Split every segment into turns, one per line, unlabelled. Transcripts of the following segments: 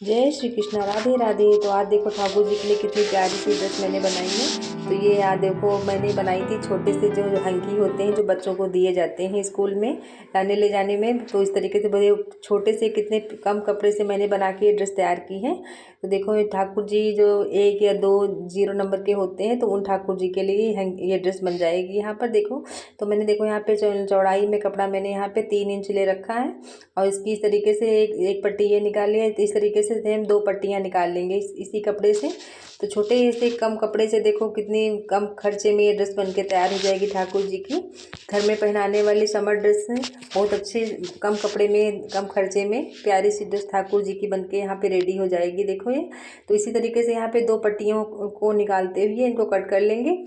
जय श्री कृष्ण, राधे राधे। तो आज देखो ठाकुर जी के लिए कितनी प्यारी सी ड्रेस मैंने बनाई है। तो ये आज देखो मैंने बनाई थी छोटे से जो हंकी होते हैं जो बच्चों को दिए जाते हैं स्कूल में लाने ले जाने में। तो इस तरीके से बड़े छोटे से कितने कम कपड़े से मैंने बना के ये ड्रेस तैयार की है। तो देखो ये ठाकुर जी जो 1 या 2 0 नंबर के होते हैं तो उन ठाकुर जी के लिए ये ड्रेस बन जाएगी। यहाँ पर देखो तो मैंने देखो यहाँ पे चौड़ाई में कपड़ा मैंने यहाँ पे 3 इंच ले रखा है और इसकी इस तरीके से एक पट्टी ये निकाल लिया। तो इस तरीके से सेम 2 पट्टियाँ निकाल लेंगे इसी कपड़े से। तो छोटे से कम कपड़े से देखो कितनी कम खर्चे में ये ड्रेस बनके तैयार हो जाएगी ठाकुर जी की। घर में पहनाने वाली समर ड्रेस है, बहुत अच्छे कम कपड़े में कम खर्चे में प्यारी सी ड्रेस ठाकुर जी की बनके यहाँ पे रेडी हो जाएगी। देखो ये तो इसी तरीके से यहाँ पे 2 पट्टियों को निकालते हुए इनको कट कर लेंगे।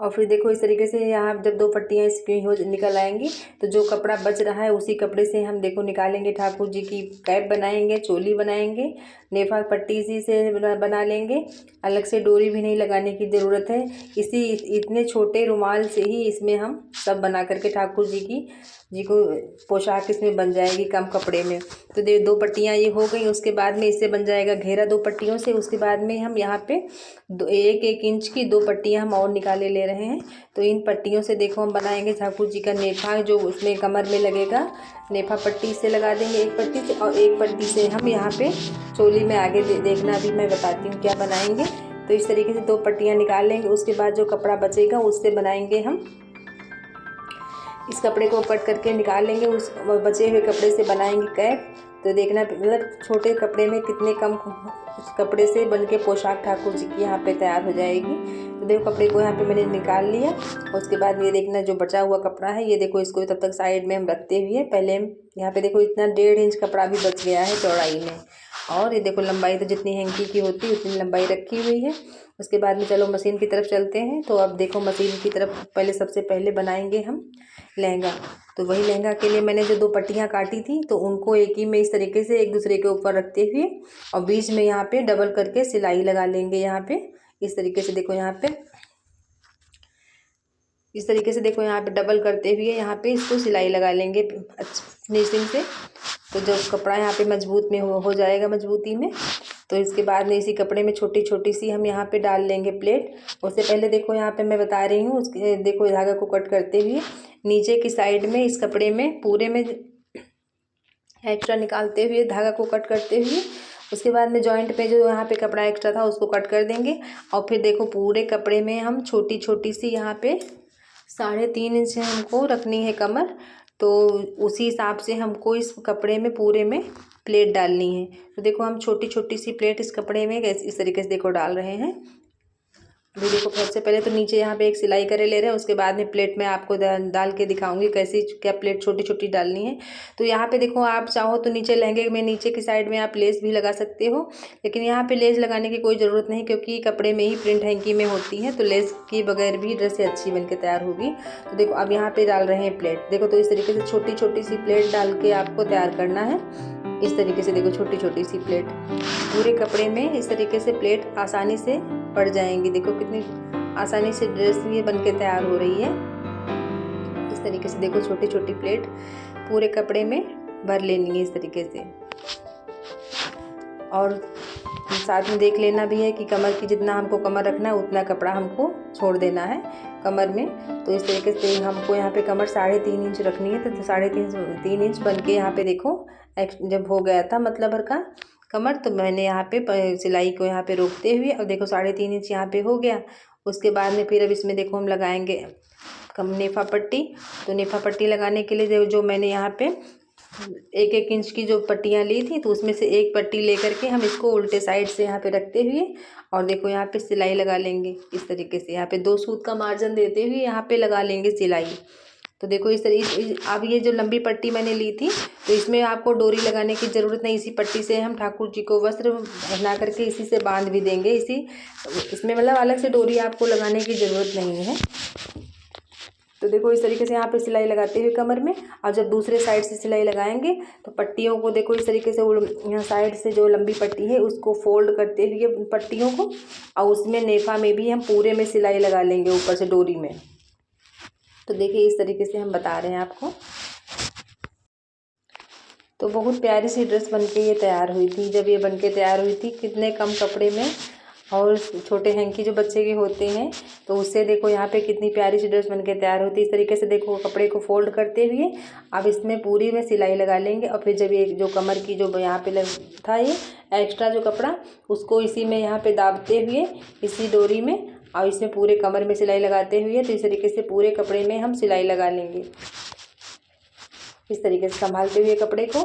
और फिर देखो इस तरीके से यहाँ जब 2 पट्टियाँ इसकी हो निकल आएंगी तो जो कपड़ा बच रहा है उसी कपड़े से हम देखो निकालेंगे ठाकुर जी की कैप बनाएंगे, चोली बनाएंगे, नेफा पट्टी इसी से बना लेंगे। अलग से डोरी भी नहीं लगाने की ज़रूरत है। इसी इतने छोटे रुमाल से ही इसमें हम सब बना करके ठाकुर जी को पोशाक इसमें बन जाएगी कम कपड़े में। तो 2 पट्टियाँ ये हो गई। उसके बाद में इससे बन जाएगा घेरा 2 पट्टियों से। उसके बाद में हम यहाँ पे 1-1 इंच की 2 पट्टियाँ हम और निकाले ले रहे हैं। तो इन पट्टियों से देखो हम बनाएंगे ठाकुर जी का नेफा जो उसमें कमर में लगेगा। नेफा पट्टी से लगा देंगे एक पट्टी से और एक पट्टी से हम यहाँ पे चोली में आगे देखना अभी मैं बताती हूँ क्या बनाएंगे। तो इस तरीके से 2 पट्टियाँ निकाल लेंगे। उसके बाद जो कपड़ा बचेगा उससे बनाएंगे हम इस कपड़े को कट करके निकाल लेंगे। उस बचे हुए कपड़े से बनाएंगे कैप। तो देखना मतलब छोटे कपड़े में कितने कम कपड़े से बनके पोशाक ठाकुर जी की यहाँ पे तैयार हो जाएगी। तो देखो कपड़े को यहाँ पे मैंने निकाल लिया। उसके बाद ये देखना जो बचा हुआ कपड़ा है ये देखो इसको तब तक साइड में हम रखते हुए पहले हम यहाँ पे देखो इतना 1.5 इंच कपड़ा भी बच गया है चौड़ाई में। और ये देखो लंबाई तो जितनी हैंकी की होती है उतनी लंबाई रखी हुई है। उसके बाद में चलो मशीन की तरफ चलते हैं। तो अब देखो मशीन की तरफ पहले सबसे पहले बनाएंगे हम लहंगा। तो वही लहंगा के लिए मैंने जो 2 पट्टियाँ काटी थी तो उनको एक ही में इस तरीके से एक दूसरे के ऊपर रखते हुए और बीच में यहाँ पे डबल करके सिलाई लगा लेंगे। यहाँ पे इस तरीके से देखो यहाँ पे इस तरीके से देखो यहाँ पे डबल करते हुए यहाँ पे इसको सिलाई लगा लेंगे फिनिशिंग से। तो जो कपड़ा यहाँ पे मजबूत में हो जाएगा मजबूती में। तो इसके बाद में इसी कपड़े में छोटी छोटी सी हम यहाँ पे डाल लेंगे प्लेट। उससे पहले देखो यहाँ पे मैं बता रही हूँ उसके देखो धागा को कट करते हुए नीचे की साइड में इस कपड़े में पूरे में एक्स्ट्रा निकालते हुए धागा को कट करते हुए उसके बाद में जॉइंट पे जो यहाँ पे कपड़ा एक्स्ट्रा था उसको कट कर देंगे। और फिर देखो पूरे कपड़े में हम छोटी छोटी सी यहाँ पे 3.5 इंच हमको रखनी है कमर। तो उसी हिसाब से हमको इस कपड़े में पूरे में प्लेट डालनी है। तो देखो हम छोटी छोटी सी प्लेट इस कपड़े में इस तरीके से देखो डाल रहे हैं। अभी देखो सबसे पहले तो नीचे यहाँ पे एक सिलाई करे ले रहे हैं। उसके बाद में प्लेट में आपको डाल के दिखाऊंगी कैसी क्या प्लेट छोटी छोटी डालनी है। तो यहाँ पे देखो आप चाहो तो नीचे लहंगे में नीचे की साइड में आप लेस भी लगा सकते हो, लेकिन यहाँ पे लेस लगाने की कोई ज़रूरत नहीं क्योंकि कपड़े में ही प्रिंट हैंकी में होती है। तो लेस के बगैर भी ड्रेस अच्छी बन के तैयार होगी। तो देखो अब यहाँ पे डाल रहे हैं प्लेट। देखो तो इस तरीके से छोटी छोटी सी प्लेट डाल के आपको तैयार करना है। इस तरीके से देखो छोटी छोटी सी प्लेट पूरे कपड़े में इस तरीके से प्लेट आसानी से पड़ जाएंगी। देखो कितनी आसानी से ड्रेस ये बनके तैयार हो रही है। इस तरीके से देखो छोटी छोटी प्लेट पूरे कपड़े में भर लेनी है इस तरीके से। और साथ में देख लेना भी है कि कमर की जितना हमको कमर रखना है उतना कपड़ा हमको छोड़ देना है कमर में। तो इस तरीके से हमको यहाँ पे कमर 3.5 इंच रखनी है। तो 3.5 इंच बन के यहाँ पे देखो जब हो गया था मतलब भर का कमर तो मैंने यहाँ पे सिलाई को यहाँ पे रोकते हुए अब देखो 3.5 इंच यहाँ पे हो गया। उसके बाद में फिर अब इसमें देखो हम लगाएंगे नेफा पट्टी। तो नेफा पट्टी लगाने के लिए जो मैंने यहाँ पे 1-1 इंच की जो पट्टियाँ ली थी तो उसमें से एक पट्टी लेकर के हम इसको उल्टे साइड से यहाँ पे रखते हुए और देखो यहाँ पे सिलाई लगा लेंगे। इस तरीके से यहाँ पे 2 सूत का मार्जिन देते हुए यहाँ पे लगा लेंगे सिलाई। तो देखो इस तरीके अब ये जो लंबी पट्टी मैंने ली थी तो इसमें आपको डोरी लगाने की ज़रूरत नहीं। इसी पट्टी से हम ठाकुर जी को वस्त्र पहना करके इसी से बांध भी देंगे। इसमें मतलब अलग से डोरी आपको लगाने की ज़रूरत नहीं है। तो देखो इस तरीके से यहाँ पे सिलाई लगाते हुए कमर में और जब दूसरे साइड से सिलाई लगाएंगे तो पट्टियों को देखो इस तरीके से यहाँ साइड से जो लंबी पट्टी है उसको फोल्ड करते हुए पट्टियों को और उसमें नेफा में भी हम पूरे में सिलाई लगा लेंगे ऊपर से डोरी में। तो देखिए इस तरीके से हम बता रहे हैं आपको। तो बहुत प्यारी सी ड्रेस बनके ये तैयार हुई थी। जब ये बनके तैयार हुई थी कितने कम कपड़े में, और छोटे हैंकी जो बच्चे के होते हैं तो उससे देखो यहाँ पे कितनी प्यारी सी ड्रेस बनके तैयार होती है। इस तरीके से देखो कपड़े को फोल्ड करते हुए अब इसमें पूरी में सिलाई लगा लेंगे। और फिर जब ये जो कमर की जो यहाँ पे था ये एक्स्ट्रा जो कपड़ा, उसको इसी में यहाँ पे दाबते हुए इसी डोरी में और इसमें पूरे कमर में सिलाई लगाते हुए, तो इस तरीके से पूरे कपड़े में हम सिलाई लगा लेंगे। इस तरीके से संभालते हुए कपड़े को,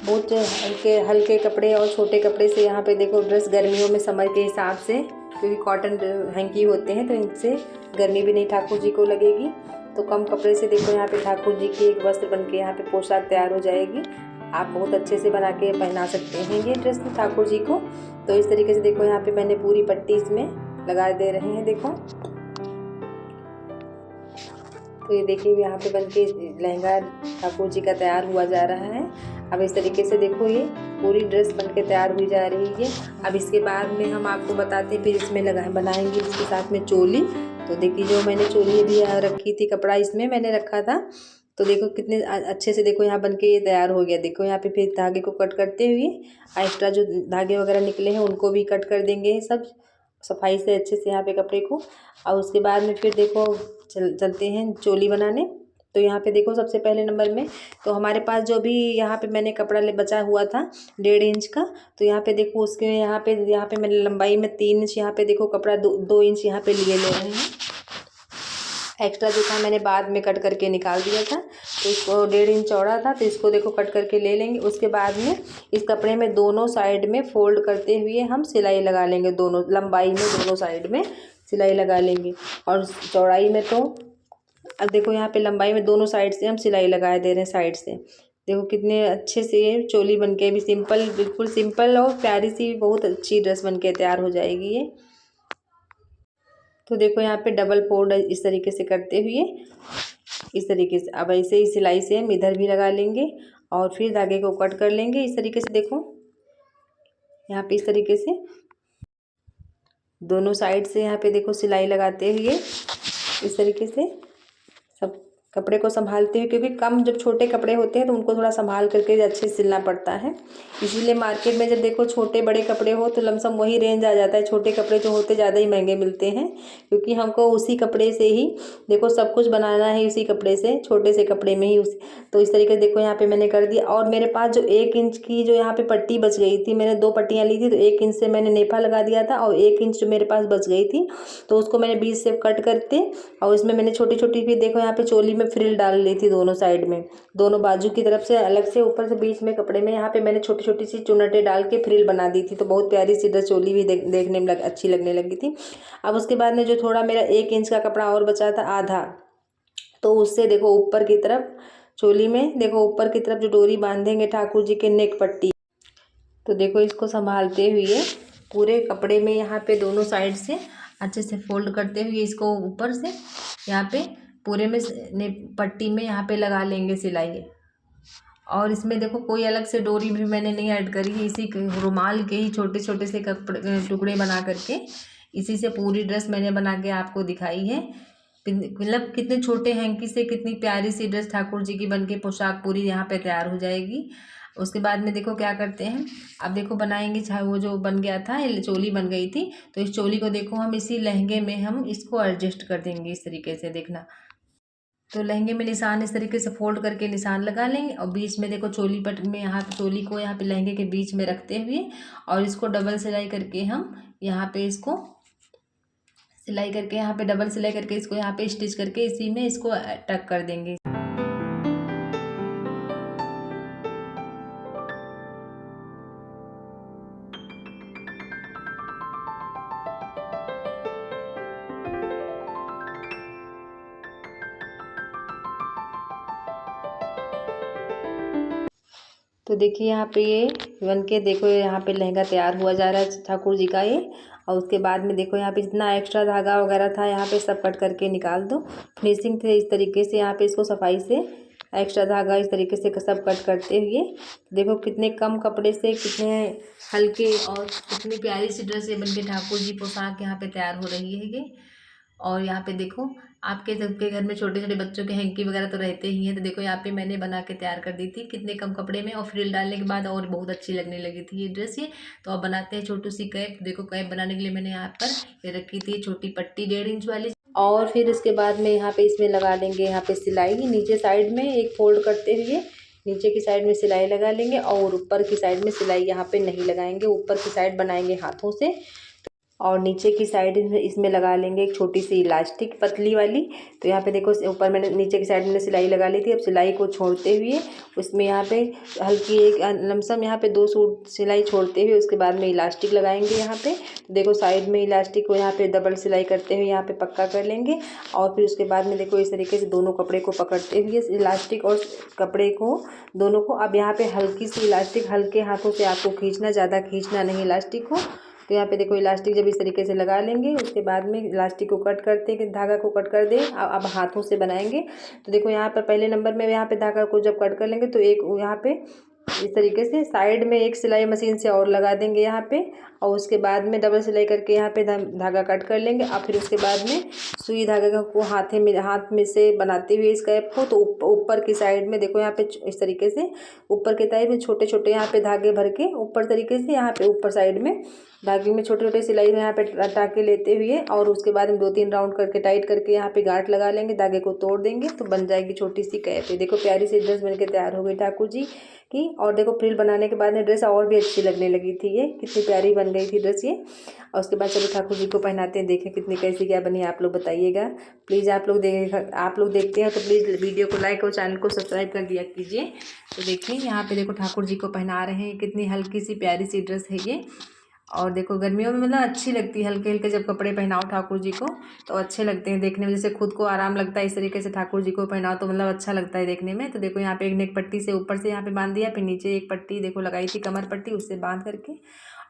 बहुत हल्के हल्के कपड़े और छोटे कपड़े से यहाँ पे देखो ड्रेस गर्मियों में समर के हिसाब से, क्योंकि कॉटन हैंकी होते हैं तो इनसे गर्मी भी नहीं ठाकुर जी को लगेगी। तो कम कपड़े से देखो यहाँ पे ठाकुर जी की एक वस्त्र बनके यहाँ पे पोशाक तैयार हो जाएगी। आप बहुत अच्छे से बना के पहना सकते हैं ये ड्रेस ठाकुर जी को। तो इस तरीके से देखो यहाँ पे मैंने पूरी पट्टी इसमें लगा दे रहे हैं देखो। तो ये देखिए यहाँ पे बनके लहंगा ठाकुर जी का तैयार हुआ जा रहा है। अब इस तरीके से देखो ये पूरी ड्रेस बनके तैयार हुई जा रही है। अब इसके बाद में हम आपको बताते हैं फिर इसमें बनाएंगे इसके साथ में चोली। तो देखिए जो मैंने चोली भी रखी थी, कपड़ा इसमें मैंने रखा था, तो देखो कितने अच्छे से देखो यहाँ बनके ये तैयार हो गया। देखो यहाँ पे फिर धागे को कट करते हुए एक्स्ट्रा जो धागे वगैरह निकले हैं उनको भी कट कर देंगे सब सफाई से अच्छे से यहाँ पे कपड़े को। और उसके बाद में फिर देखो चलते हैं चोली बनाने। तो यहाँ पे देखो सबसे पहले नंबर में तो हमारे पास जो भी यहाँ पे मैंने कपड़ा बचा हुआ था 1.5 इंच का, तो यहाँ पे देखो उसके यहाँ पे मैंने लंबाई में 3 इंच यहाँ पे देखो कपड़ा 2 इंच यहाँ पे ले रहे हैं। एक्स्ट्रा जो था मैंने बाद में कट करके निकाल दिया था, तो इसको 1.5 इंच चौड़ा था, तो इसको देखो कट करके ले लेंगे। उसके बाद में इस कपड़े में दोनों साइड में फोल्ड करते हुए हम सिलाई लगा लेंगे, दोनों लंबाई में दोनों साइड में सिलाई लगा लेंगे। और चौड़ाई में तो अब देखो यहाँ पे लंबाई में दोनों साइड से हम सिलाई लगा दे रहे हैं साइड से। देखो कितने अच्छे से ये चोली बनके भी सिंपल, बिल्कुल सिंपल और प्यारी सी बहुत अच्छी ड्रेस बनके तैयार हो जाएगी ये। तो देखो यहाँ पे डबल फोल्ड इस तरीके से करते हुए इस तरीके से अब ऐसे ही सिलाई से हम इधर भी लगा लेंगे और फिर धागे को कट कर लेंगे इस तरीके से। देखो यहाँ पे इस तरीके से दोनों साइड से यहाँ पे देखो सिलाई लगाते हुए इस तरीके से सब कपड़े को संभालते हुए, क्योंकि कम जब छोटे कपड़े होते हैं तो उनको थोड़ा संभाल करके अच्छे से सिलना पड़ता है। इसीलिए मार्केट में जब देखो छोटे बड़े कपड़े हो तो लमसम वही रेंज आ जाता है। छोटे कपड़े जो होते ज़्यादा ही महंगे मिलते हैं, क्योंकि हमको उसी कपड़े से ही देखो सब कुछ बनाना है, उसी कपड़े से छोटे से कपड़े में ही तो इस तरीके से देखो यहाँ पे मैंने कर दिया। और मेरे पास जो 1 इंच की जो यहाँ पे पट्टी बच गई थी, मैंने 2 पट्टियाँ ली थी, तो 1 इंच से मैंने नेफा लगा दिया था और 1 इंच जो मेरे पास बच गई थी तो उसको मैंने बीच से कट करते और इसमें मैंने छोटी छोटी भी देखो यहाँ पे चोली में फ्रिल डाल ली थी दोनों साइड में, दोनों बाजू की तरफ से अलग से, ऊपर से बीच में कपड़े में यहाँ पे मैंने छोटी छोटी सी चुनटे डाल के फ्रिल बना दी थी। तो बहुत प्यारी सी ड्रेस चोली भी देखने में अच्छी लगने लगी थी। अब उसके बाद में जो थोड़ा मेरा 1 इंच का कपड़ा और बचा था आधा, तो उससे देखो ऊपर की तरफ चोली में देखो ऊपर की तरफ जो डोरी बांधेंगे ठाकुर जी के नेक पट्टी, तो देखो इसको संभालते हुए पूरे कपड़े में यहाँ पे दोनों साइड से अच्छे से फोल्ड करते हुए इसको ऊपर से यहाँ पे पूरे में पट्टी में यहाँ पे लगा लेंगे सिलाई। और इसमें देखो कोई अलग से डोरी भी मैंने नहीं ऐड करी है, इसी रुमाल के ही छोटे छोटे से कपड़े टुकड़े बना करके इसी से पूरी ड्रेस मैंने बना के आपको दिखाई है। मतलब कितने छोटे हैंकी से कितनी प्यारी सी ड्रेस ठाकुर जी की बनके पोशाक पूरी यहाँ पे तैयार हो जाएगी। उसके बाद में देखो क्या करते हैं, अब देखो बनाएंगे, चाहे वो जो बन गया था चोली बन गई थी, तो इस चोली को देखो हम इसी लहंगे में हम इसको एडजस्ट कर देंगे इस तरीके से। देखना तो लहंगे में निशान इस तरीके से फोल्ड करके निशान लगा लेंगे और बीच में देखो चोली पट में यहाँ पे चोली को यहाँ पे लहंगे के बीच में रखते हुए और इसको डबल सिलाई करके हम यहाँ पे इसको सिलाई करके यहाँ पे डबल सिलाई करके इसको यहाँ पे स्टिच करके इसी में इसको टक कर देंगे। तो देखिए यहाँ पे ये बन के देखो यहाँ पे लहंगा तैयार हुआ जा रहा है ठाकुर जी का ये। और उसके बाद में देखो यहाँ पे जितना एक्स्ट्रा धागा वगैरह था यहाँ पे सब कट करके निकाल दो। फिनिशिंग थे इस तरीके से, यहाँ पे इसको सफाई से एक्स्ट्रा धागा इस तरीके से सब कट करते हुए देखो कितने कम कपड़े से कितने हल्के और कितनी प्यारी सी ड्रेस ये बन के ठाकुर जी पोशाक यहाँ पे तैयार हो रही है ये। और यहाँ पे देखो आपके सबके घर में छोटे छोटे बच्चों के हैंकी वगैरह तो रहते ही हैं। तो देखो यहाँ पे मैंने बना के तैयार कर दी थी कितने कम कपड़े में, और फ्रिल डालने के बाद और बहुत अच्छी लगने लगी थी ये ड्रेस ये। तो अब बनाते हैं छोटी सी कैप। देखो कैप बनाने के लिए मैंने यहाँ पर ये रखी थी छोटी पट्टी 1.5 इंच वाली, और फिर उसके बाद में यहाँ पे इसमें लगा देंगे यहाँ पे सिलाई नीचे साइड में एक फोल्ड करते हुए नीचे की साइड में सिलाई लगा लेंगे, और ऊपर की साइड में सिलाई यहाँ पे नहीं लगाएंगे, ऊपर की साइड बनाएंगे हाथों से, और नीचे की साइड इसमें लगा लेंगे एक छोटी सी इलास्टिक पतली वाली। तो यहाँ पे देखो ऊपर मैंने नीचे की साइड में सिलाई लगा ली थी। अब सिलाई को छोड़ते हुए उसमें यहाँ पे हल्की एक लमसम यहाँ पे 2 सूट सिलाई छोड़ते हुए उसके बाद में इलास्टिक लगाएंगे यहाँ पे। तो देखो साइड में इलास्टिक को यहाँ पे डबल सिलाई करते हुए यहाँ पे पक्का कर लेंगे, और फिर उसके बाद में देखो इस तरीके से दोनों कपड़े को पकड़ते हुए इलास्टिक और कपड़े को दोनों को, अब यहाँ पे हल्की सी इलास्टिक हल्के हाथों से आपको खींचना, ज़्यादा खींचना नहीं इलास्टिक को। तो यहाँ पे देखो इलास्टिक जब इस तरीके से लगा लेंगे उसके बाद में इलास्टिक को कट करते कि धागा को कट कर दें। अब हाथों से बनाएंगे। तो देखो यहाँ पर पहले नंबर में यहाँ पे धागा को जब कट कर लेंगे तो एक यहाँ पे इस तरीके से साइड में एक सिलाई मशीन से और लगा देंगे यहाँ पे, और उसके बाद में डबल सिलाई करके यहाँ पे धागा कट कर लेंगे। और फिर उसके बाद में सुई धागा को हाथ में से बनाते हुए इस कैप को, तो ऊपर की साइड में देखो यहाँ पे इस तरीके से ऊपर के साइड में छोटे छोटे यहाँ पे धागे भर के ऊपर तरीके से यहाँ पे ऊपर साइड में धागे में छोटे छोटे सिलाई में यहाँ पे टाँके लेते हुए, और उसके बाद में 2-3 राउंड करके टाइट करके यहाँ पे गांठ लगा लेंगे, धागे को तोड़ देंगे तो बन जाएगी छोटी सी कैप। देखो प्यारी सी ड्रेस बनके तैयार हो गई ठाकुर जी की। और देखो फ्रिल बनाने के बाद में ड्रेस और भी अच्छी लगने लगी थी, ये कितनी प्यारी बन गई थी ड्रेस ये। और उसके बाद चलो ठाकुर जी को पहनाते हैं, देखें कितनी कैसी क्या बनी आप लोग बताइएगा प्लीज़। आप लोग देखते हैं तो प्लीज़ वीडियो को लाइक और चैनल को सब्सक्राइब कर दिया कीजिए। तो देखिए यहाँ पे देखो ठाकुर जी को पहना रहे हैं, कितनी हल्की सी प्यारी सी ड्रेस है ये। और देखो गर्मियों में मतलब अच्छी लगती है, हल्के हल्के जब कपड़े पहनाओ ठाकुर जी को तो अच्छे लगते हैं देखने में, जैसे खुद को आराम लगता है इस तरीके से ठाकुर जी को पहनाओ तो मतलब अच्छा लगता है देखने में। तो देखो यहाँ पे एक नेक पट्टी से ऊपर से यहाँ पे बांध दिया, फिर नीचे एक पट्टी देखो लगाई थी कमर पट्टी, उससे बांध करके,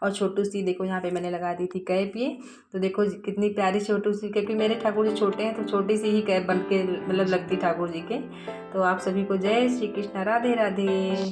और छोटू सी देखो यहाँ पे मैंने लगा दी थी कैप ये। तो देखो कितनी प्यारी छोटू सी, क्योंकि मेरे ठाकुर जी छोटे हैं तो छोटी सी ही कैप बन के मतलब लगती ठाकुर जी के। तो आप सभी को जय श्री कृष्ण, राधे राधे।